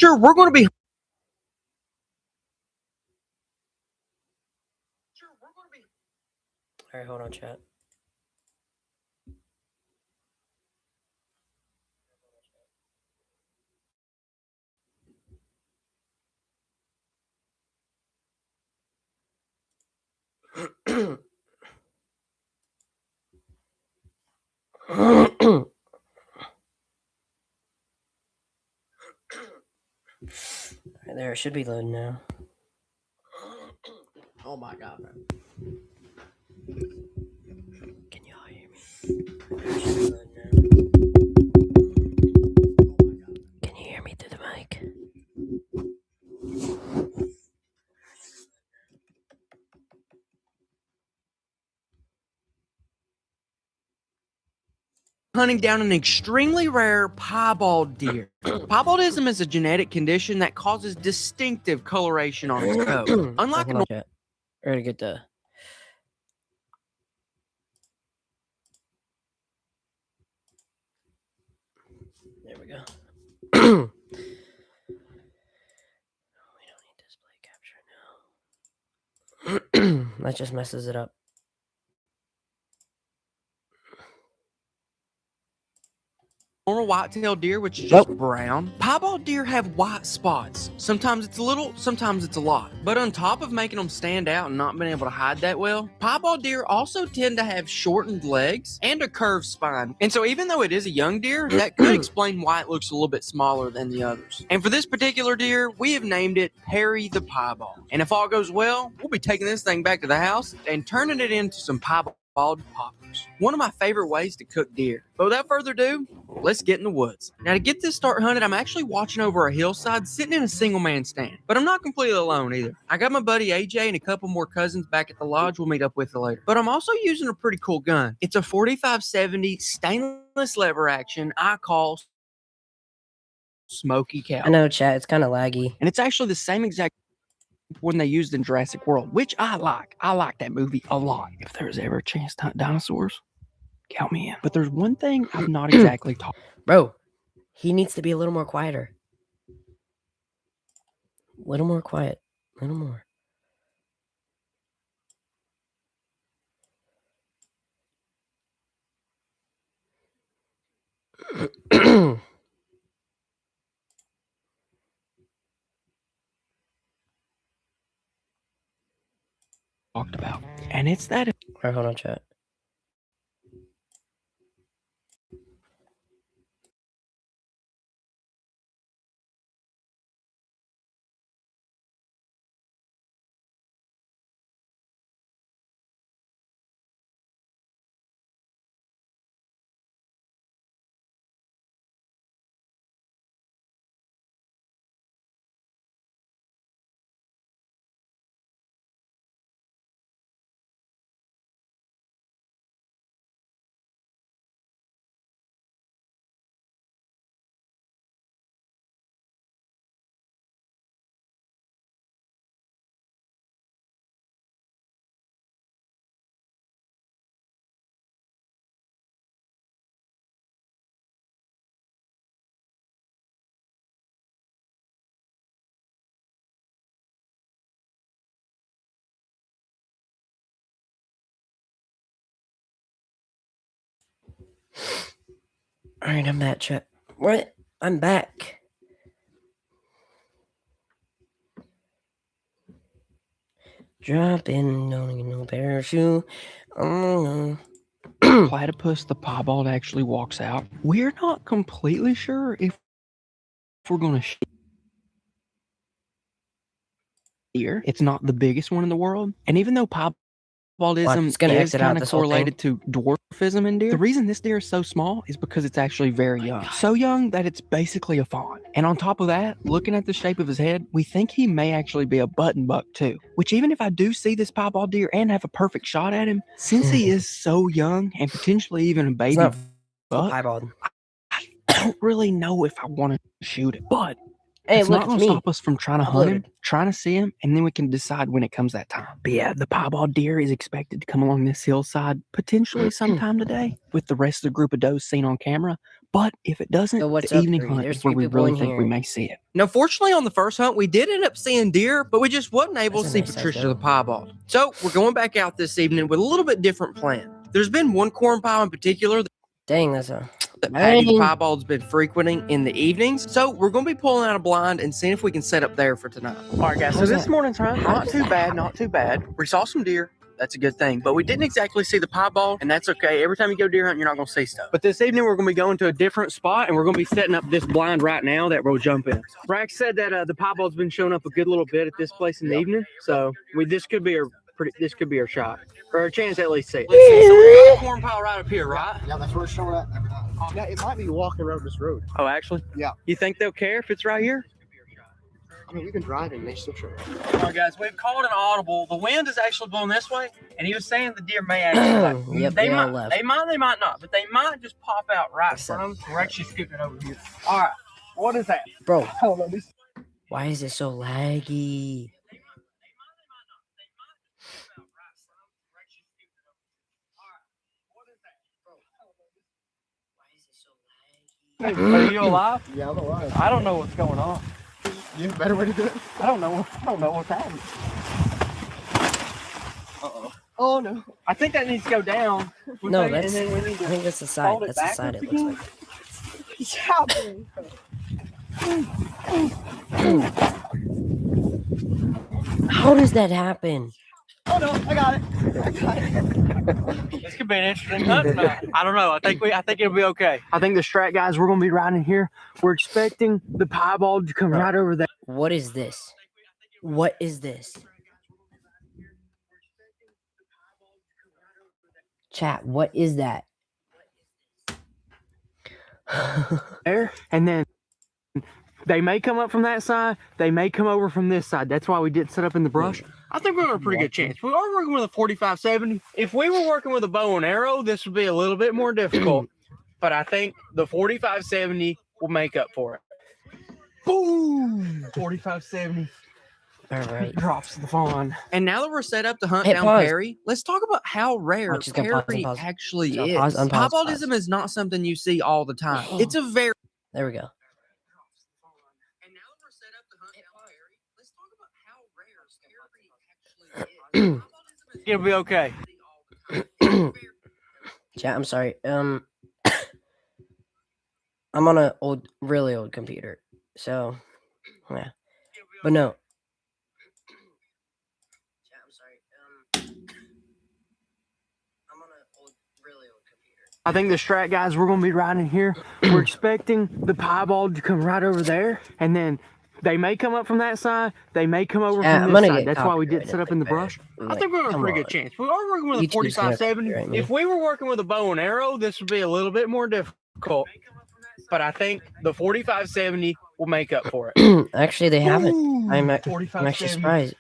Sure, we're going to be. All right, hold on, chat. Right there, it should be loading now. Oh my god, bro. Can y'all hear me? It should be loading now. Oh my god. Can you hear me through the mic? Hunting down an extremely rare piebald deer. Piebaldism is a genetic condition that causes distinctive coloration on its coat. Unlike hold on, chat. Ready to get the. There we go. We don't need display capture now. That just messes it up. normal white-tailed deer, which is just brown. Piebald deer have white spots. Sometimes it's a little, sometimes it's a lot. But on top of making them stand out and not being able to hide that well, piebald deer also tend to have shortened legs and a curved spine. And so even though it is a young deer, that could explain why it looks a little bit smaller than the others. And for this particular deer, we have named it Perry the Piebald. And if all goes well, we'll be taking this thing back to the house and turning it into some piebald poppers. One of my favorite ways to cook deer. But without further ado, let's get in the woods. Now to get this start hunted, I'm actually watching over a hillside sitting in a single man stand. But I'm not completely alone either. I got my buddy AJ and a couple more cousins back at the lodge we'll meet up with later. But I'm also using a pretty cool gun. It's a 45-70 stainless lever action I call Smoky Cow. I know, chat, it's kind of laggy. And it's actually the same exact one they used in Jurassic World, which I like. I like that movie a lot. If there's ever a chance to hunt dinosaurs, count me in. But there's one thing I've not exactly taught. Bro, he needs to be a little more quieter. A little more quiet. A little more. Talked about. And it's that. All right, hold on, chat. All right, I'm back, chat. What? I'm back. Drop in, no parachute. Platypus the piebald actually walks out. We're not completely sure if we're going to shoot deer. It's not the biggest one in the world. And even though piebaldism is kind of correlated to dwarfism in deer, the reason this deer is so small is because it's actually very young. So young that it's basically a fawn. And on top of that, looking at the shape of his head, we think he may actually be a button buck too. Which even if I do see this piebald deer and have a perfect shot at him, since he is so young and potentially even a baby buck, I don't really know if I want to shoot it. But it's not going to stop us from trying to hunt him, trying to see him, and then we can decide when it comes that time. But yeah, the piebald deer is expected to come along this hillside potentially sometime today with the rest of the group of does seen on camera. But if it doesn't, So what's the up, evening three? hunt There's is where three we people really in think we here. may see it. Now, fortunately, on the first hunt, we did end up seeing deer, but we just wasn't able That's to a see nice size Patricia doe. the piebald. So we're going back out this evening with a little bit different plan. There's been one corn pile in particular Dang, that's a that Patty the dang. piebald's been frequenting in the evenings. So we're going to be pulling out a blind and seeing if we can set up there for tonight. All right, guys. So How's this that- morning's hunt, how not does too that bad, happen? not too bad. We saw some deer. That's a good thing. But we didn't exactly see the piebald, and that's okay. Every time you go deer hunting, you're not going to see stuff. But this evening, we're going to be going to a different spot, and we're going to be setting up this blind right now that we'll jump in. Brax said that the piebald's been showing up a good little bit at this place in the evening, so this could be our shot, or our chance to at least see it. Let's see. So we got a corn pile right up here, right? Yeah, that's where it's showing at. Yeah, it might be walking around this road. Oh, actually? Yeah. You think they'll care if it's right here? I mean, we've been driving and they still show up. All right, guys, we've called an audible. The wind is actually blowing this way, and he was saying the deer may actually. Yep, they all might, left. they might not, but they might just pop out right in Except- front of us. We're actually skipping over here. All right, what is that? Bro, I don't know. This why is it so laggy? Are you alive? yeah, I'm alive. I don't know what's going on. You have a better way to do it? I don't know what's happening. Uh-oh. Oh, no. I think that needs to go down. No, that's. And then we need I to think that's the side. fold it That's the side. backwards It looks again. like. How does that happen? Oh, no. I got it. This could be an interesting hunt tonight. I don't know. I think it'll be okay. I think the strat guys, we're gonna be riding here. We're expecting the piebald to come right over there. What is this? What is this? Chat, what is that? There, and then they may come up from that side. They may come over from this side. That's why we did set up in the brush. I think we're got a pretty good chance. We are working with a 45-70. If we were working with a bow and arrow, this would be a little bit more difficult. But I think the 45-70 will make up for it. Boom! 45-70. All right. Drops the fawn. And now that we're set up to hunt Hey, down pause. Perry, let's talk about how rare I'm just gonna pause and Perry pause. actually No, is. pause, unpause, Piebaldism is not something you see all the time. It's a very There we go. And now that we're set up to hunt down Perry, let's talk about how rare Perry actually is. It'll be okay. Chat, I'm sorry. I'm on a really old computer, so yeah. But no. Chat, I'm sorry. I'm on a really old computer. I think the strat guys, we're gonna be riding here. We're expecting the piebald to come right over there, and then they may come up from that side. They may come over Yeah, from I'm this gonna side. get That's why we did copyrighted set up in the like brush. that. I Like, think we're got a come pretty on. good chance. We are working with a YouTube's gonna 45-70. copyright me. If we were working with a bow and arrow, this would be a little bit more difficult. But I think the 45-70 will make up for it. Actually, they haven't. I'm actually 45-70. surprised.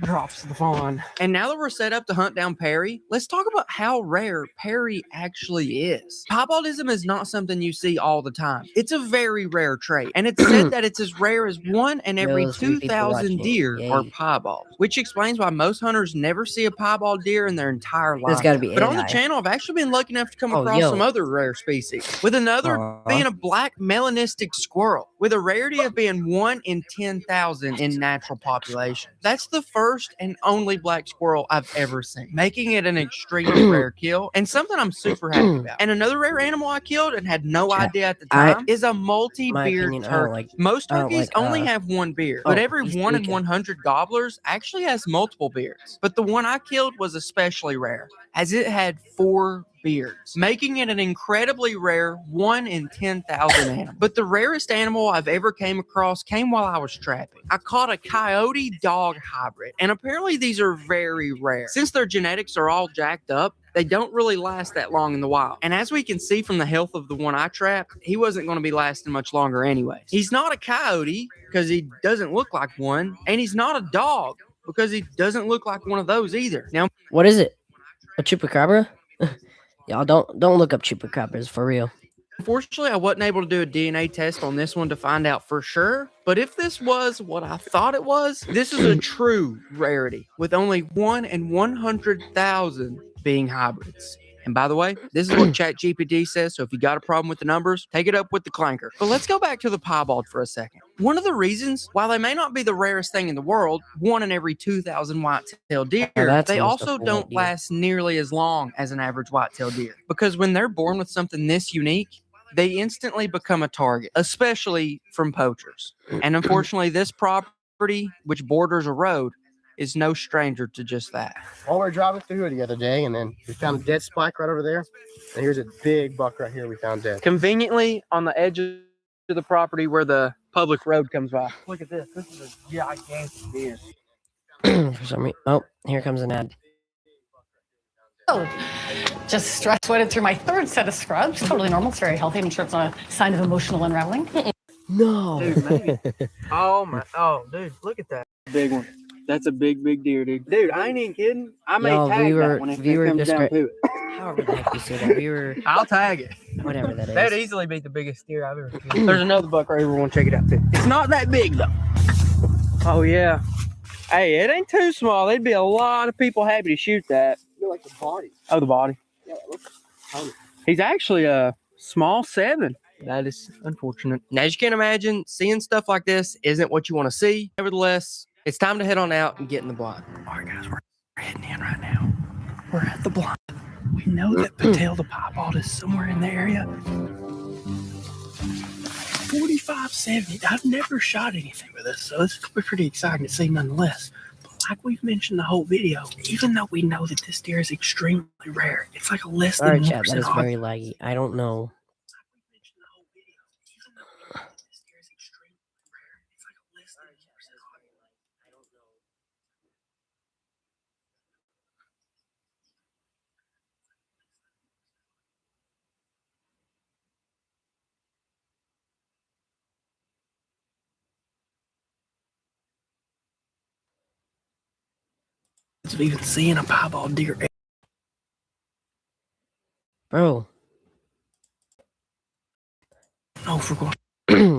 Drops the fawn. And now that we're set up to hunt down Perry, let's talk about how rare Perry actually is. Piebaldism is not something you see all the time. It's a very rare trait, and it's said that it's as rare as 1 in every Those three people 2,000 watching. deer Yay. are piebald, which explains why most hunters never see a piebald deer in their entire life. There's gotta be But on the AI. channel, I've actually been lucky enough to come Oh, across yo. some other rare species, with another being a black melanistic squirrel, with a rarity of being 1 in 10,000 in natural population. That's the first and only black squirrel I've ever seen, making it an extremely rare kill and something I'm super happy about. And another rare animal I killed and had no idea at the time is a multi-beard opinion, I turkey. don't like- Most I don't turkeys like, only have one beard, but oh, every he's 1 in tweaking. 100 gobblers actually has multiple beards. But the one I killed was especially rare, as it had 4 beards, making it an incredibly rare 1 in 10,000 animal. But the rarest animal I've ever came across came while I was trapping. I caught a coyote dog hybrid, and apparently these are very rare. Since their genetics are all jacked up, they don't really last that long in the wild. And as we can see from the health of the one I trapped, he wasn't going to be lasting much longer anyways. He's not a coyote because he doesn't look like one, and he's not a dog because he doesn't look like one of those either. Now, What is it? A chupacabra? Y'all don't look up chupacabras for real. unfortunately, I wasn't able to do a DNA test on this one to find out for sure. But if this was what I thought it was, this is a true rarity, with only 1 in 100,000 being hybrids. And by the way, this is what ChatGPT says, so if you got a problem with the numbers, take it up with the clanker. But let's go back to the piebald for a second. One of the reasons, while they may not be the rarest thing in the world, 1 in every 2,000 white-tailed deer, they also don't last nearly as long as an average white-tailed deer. Because when they're born with something this unique, they instantly become a target, especially from poachers. And unfortunately, this property, which borders a road, is no stranger to just that. Well, we were driving through it the other day, and then we found a dead spike right over there. And here's a big buck right here we found dead. Conveniently on the edge of the property where the public road comes by. Look at this. This is a gigantic deer. For some reason, oh, here comes an ad. Oh, just stress sweated through my 3rd set of scrubs. Totally normal. It's very healthy. I'm sure it's not a sign of emotional unraveling. No. Dude, maybe. Oh, dude, look at that. Big one. That's a big deer, dude. Dude, I ain't even kidding. I may tag that one if it comes down to it. However the heck you say that, viewer. I'll tag it. Whatever that is. That'd easily be the biggest deer I've ever seen. There's another buck right here. We want to check it out too. It's not that big though. Oh yeah. Hey, it ain't too small. There'd be a lot of people happy to shoot that. Look like the body. Oh, the body. Yeah, it looks tiny. He's actually a small 7. That is unfortunate. And as you can imagine, seeing stuff like this isn't what you want to see. Nevertheless, it's time to head on out and get in the blind. All right, guys, we're heading in right now. We're at the blind. We know that Patel the piebald is somewhere in the area. 4570. I've never shot anything with this, so this will be pretty exciting to see nonetheless. But like we've mentioned the whole video, even though we know that this deer is extremely rare, it's like a less than 1% chat, that is very laggy. I don't know. Of even seeing a piebald deer. Bro. Oh, for going.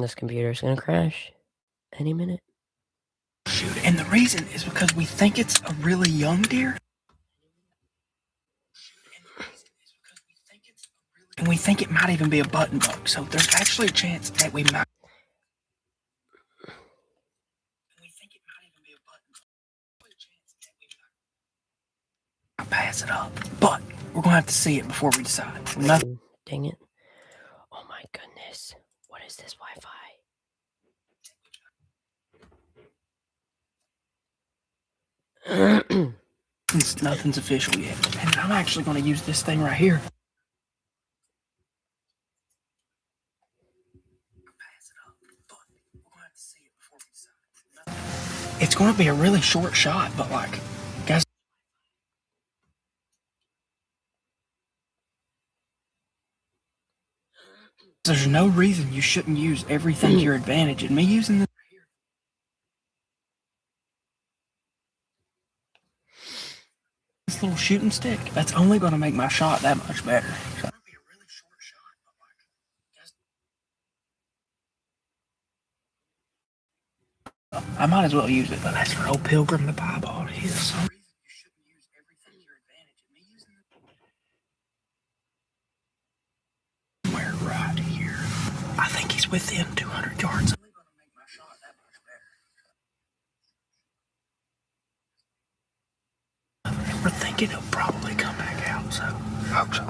This computer's gonna crash any minute. Shoot, and the reason is because we think it's a really young deer. And we think it might even be a button buck. So there's actually a chance that we might. I'll pass it up. But we're going to have to see it before we decide. Dang it. Oh my goodness. What is this Wi-Fi? Nothing's official yet. And I'm actually going to use this thing right here. It's going to be a really short shot, but like, guys. There's no reason you shouldn't use everything to your advantage. And me using this little shooting stick, that's only going to make my shot that much better. So. I might as well use it, but that's for old Pilgrim the piebald. He is so. Somewhere right here. I think he's within 200 yards. We're thinking he'll probably come back out, so I hope so.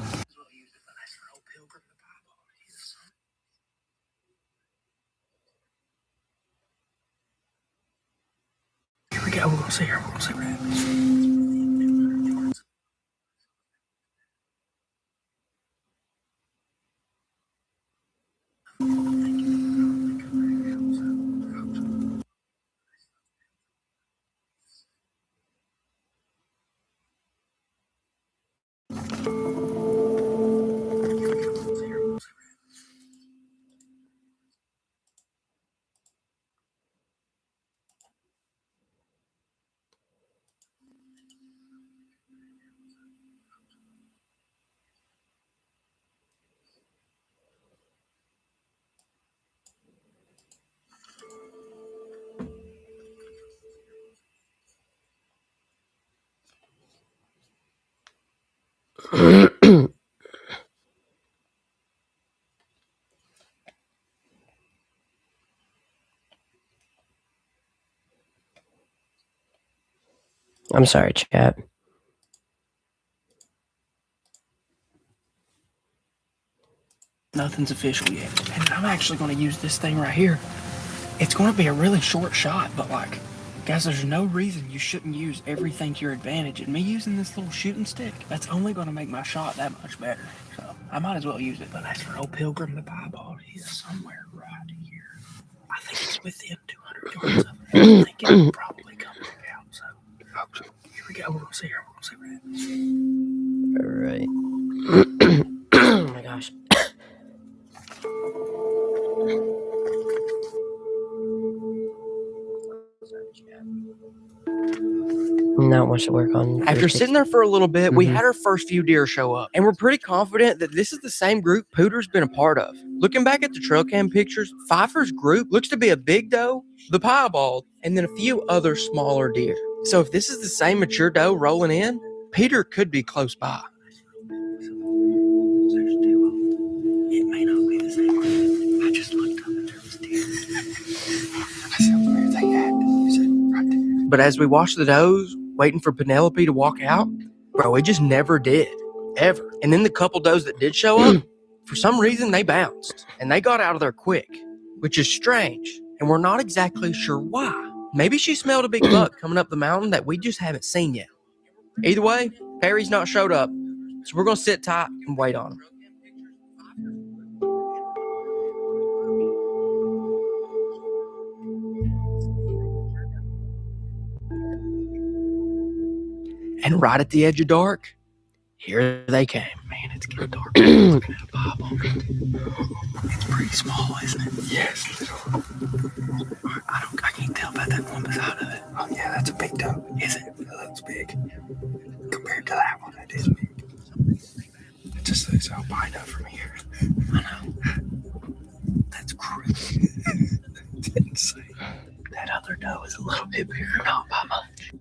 Here we go. We're gonna see her. We're gonna see what happens. I'm sorry, chat. Nothing's official yet. And I'm actually going to use this thing right here. It's going to be a really short shot, but like, guys, there's no reason you shouldn't use everything to your advantage. And me using this little shooting stick, that's only going to make my shot that much better. So I might as well use it. But as for old Pilgrim, the piebald is somewhere right here. I think it's within 200 yards of it. I think it'll probably come back out. So here we go. We're going to see her. We're going to see her. All right. Oh my gosh. Not much to work on. After sitting there for a little bit, we had our first few deer show up, and we're pretty confident that this is the same group Pooter's been a part of. Looking back at the trail cam pictures, Pfeiffer's group looks to be a big doe, the piebald, and then a few other smaller deer. So if this is the same mature doe rolling in, Peter could be close by. It may not be the same group. I just looked up and there was deer. I said, where are they at? You said, right there. But as we watched the does, waiting for Penelope to walk out, bro, it just never did. Ever. And then the couple does that did show up, for some reason they bounced. And they got out of there quick, which is strange. And we're not exactly sure why. Maybe she smelled a big buck coming up the mountain that we just haven't seen yet. Either way, Perry's not showed up. So we're going to sit tight and wait on him. And right at the edge of dark, here they came. Man, it's getting dark. It's pretty small, isn't it? Yes, little. I can't tell about that one beside of it. Oh yeah, that's a big doe. Is it? It looks big. Compared to that one, it is big. It just looks albino from here. I know. That's crazy. That's insane. That other doe is a little bit bigger, not by much.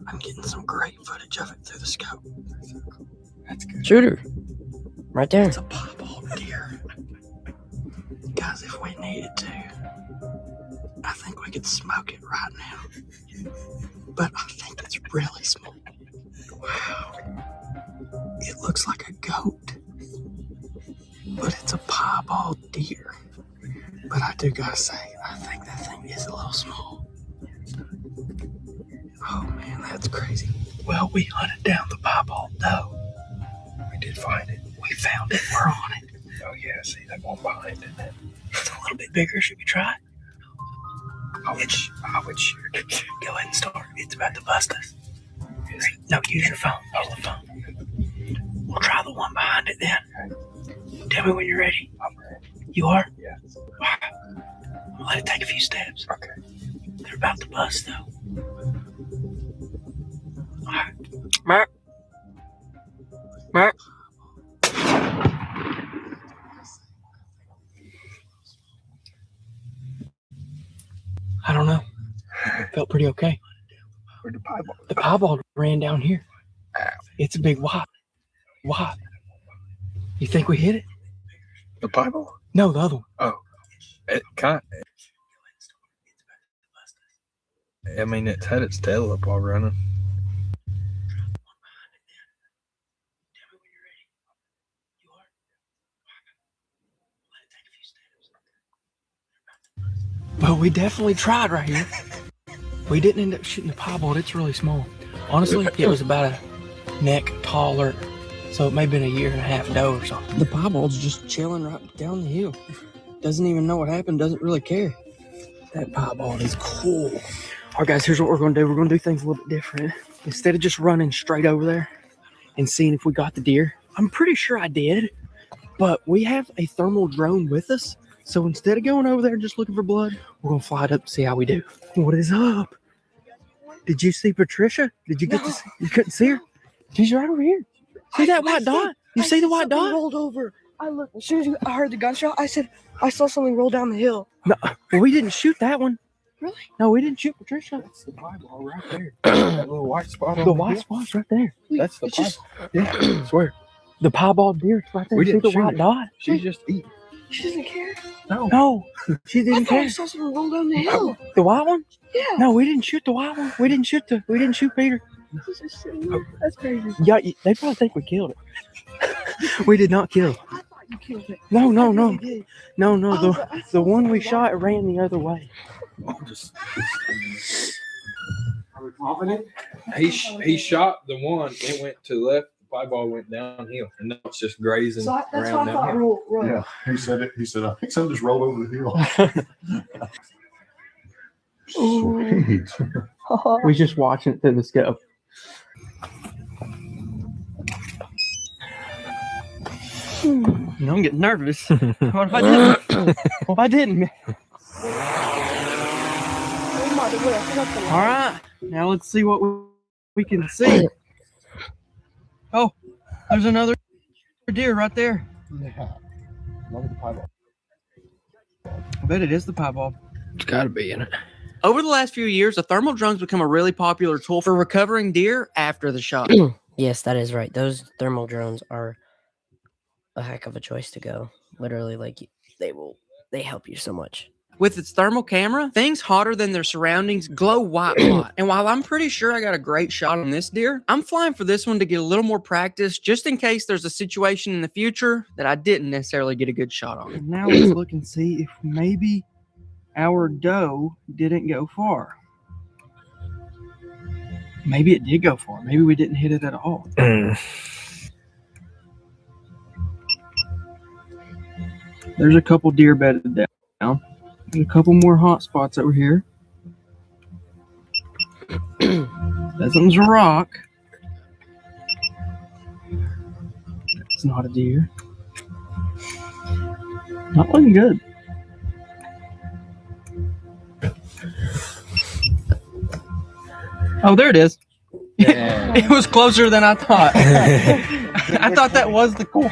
I'm getting some great footage of it through the scope. That's good. Shooter. Right there. It's a piebald deer. Guys, if we needed to, I think we could smoke it right now. But I think it's really small. Wow. It looks like a goat. But it's a piebald deer. But I do gotta say, I think that thing is a little small. Oh man, that's crazy. Well, we hunted down the piebald doe. We did find it. We found it. We're on it. Oh yeah, see that one behind it. It's a little bit bigger. Should we try it? I would shoot. Go ahead and start. It's about to bust us. No, use your phone. Use the phone. We'll try the one behind it then. Okay. Tell me when you're ready. I'm ready. You are? Yeah. We'll let it take a few steps. Okay. They're about to bust though. All right. Mark. Mark. I don't know. Felt pretty okay. Where'd the piebald? The piebald ran down here. It's a big wop. Wop. You think we hit it? The piebald? No, the other one. Oh, it can't. I mean, it's had its tail up while running. Well, we definitely tried right here. We didn't end up shooting the piebald. It's really small. Honestly, it was about a neck taller, so it may have been a year and a half doe or something. The piebald's just chilling right down the hill. Doesn't even know what happened, doesn't really care. That piebald is cool. All right, guys, here's what we're going to do. We're going to do things a little bit different. Instead of just running straight over there and seeing if we got the deer, I'm pretty sure I did, but we have a thermal drone with us. So instead of going over there and just looking for blood, we're going to fly it up and see how we do. What is up? Did you see Patricia? Did you get to see? You couldn't see her? She's right over here. See that white dot? You see the white dot? Rolled over. I looked. As soon as I heard the gunshot, I said, I saw something roll down the hill. No, well, we didn't shoot that one. Really? No, we didn't shoot Patricia. That's the piebald right there. That little white spot. The white spot's right there. That's the It's just- piebald. Yeah, I swear. The piebald deer's right there. We See didn't the shoot white it. dot? She's just eating. She doesn't care. No, she I didn't thought I care. saw someone roll down the hill. The white one? Yeah. No, we didn't shoot the white one. We didn't shoot Peter. She's just sitting there. That's crazy. Yeah, they probably think we killed it. We did not kill it. I thought you killed it. No. I really did. No. I The saw one we something shot ran the other way. Are we confident? He shot the one. It went to the left. The piebald went downhill, and now it's just grazing So that's around what I thought. downhill. Roll. Yeah, he said it. He said, I think something just rolled over the hill. Sweet. We just watching it through the scope. I'm getting nervous. What if I didn't? What if I didn't? All right, now let's see what we can see. Oh, there's another deer right there. Yeah. Look at the piebald. I bet it is the piebald. It's got to be in it. Over the last few years, a thermal drone's become a really popular tool for recovering deer after the shot. Yes, that is right. Those thermal drones are a heck of a choice to go. Literally, like they help you so much. With its thermal camera, things hotter than their surroundings glow white hot. And while I'm pretty sure I got a great shot on this deer, I'm flying for this one to get a little more practice just in case there's a situation in the future that I didn't necessarily get a good shot on. And now let's look and see if maybe our doe didn't go far. Maybe it did go far. Maybe we didn't hit it at all. There's a couple deer bedded down. There's a couple more hot spots over here. That one's a rock. It's not a deer. Not looking good. Oh, there it is. Yeah. It was closer than I thought. I thought that was the core.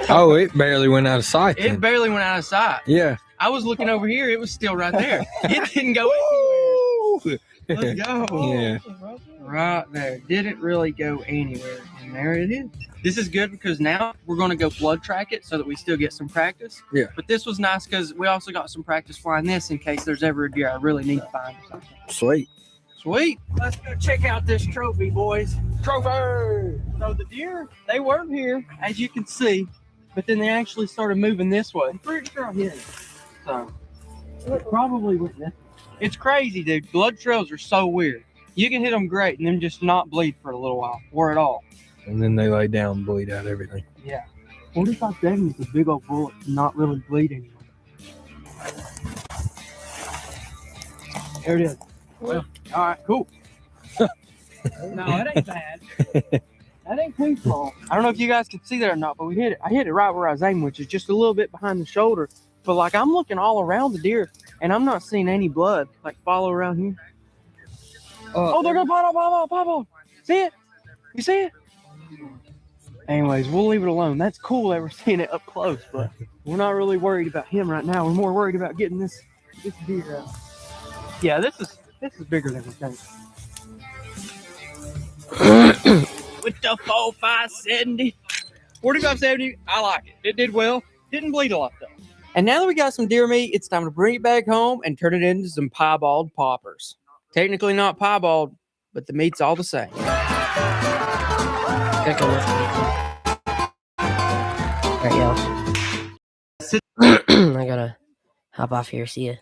Oh, it barely went out of sight. It Then. barely went out of sight. Yeah. I was looking over here. It was still right there. It didn't go anywhere. Let's go. Yeah. Right there. Didn't really go anywhere. And there it is. This is good because now we're going to go flood track it so that we still get some practice. Yeah. But this was nice because we also got some practice flying this in case there's ever a deer I really need to find or something. Sweet. Sweet. Let's go check out this trophy, boys. Trophy! So the deer, they were here, as you can see, but then they actually started moving this way. I'm pretty sure I hit it. So, it probably was that. It's crazy, dude. Blood trails are so weird. You can hit them great and then just not bleed for a little while, or at all. And then they lay down and bleed out everything. Yeah. What if I gave him with a big old bullet and not really bleed anymore? There it is. Well, all right, cool. No, that ain't bad. That ain't too small. I don't know if you guys can see that or not, but we hit it. I hit it right where I was aiming, which is just a little bit behind the shoulder. But like I'm looking all around the deer, and I'm not seeing any blood. Like follow around here. Oh, they're gonna pop. See it? You see it? Anyways, we'll leave it alone. That's cool that we're seeing it up close, but we're not really worried about him right now. We're more worried about getting this deer out. Yeah, this is bigger than we think. With the 4570. 4570, I like it. It did well. Didn't bleed a lot though. And now that we got some deer meat, it's time to bring it back home and turn it into some piebald poppers. Technically not piebald, but the meat's all the same. Gotta go with me. Alright, y'all. I gotta hop off here. See ya.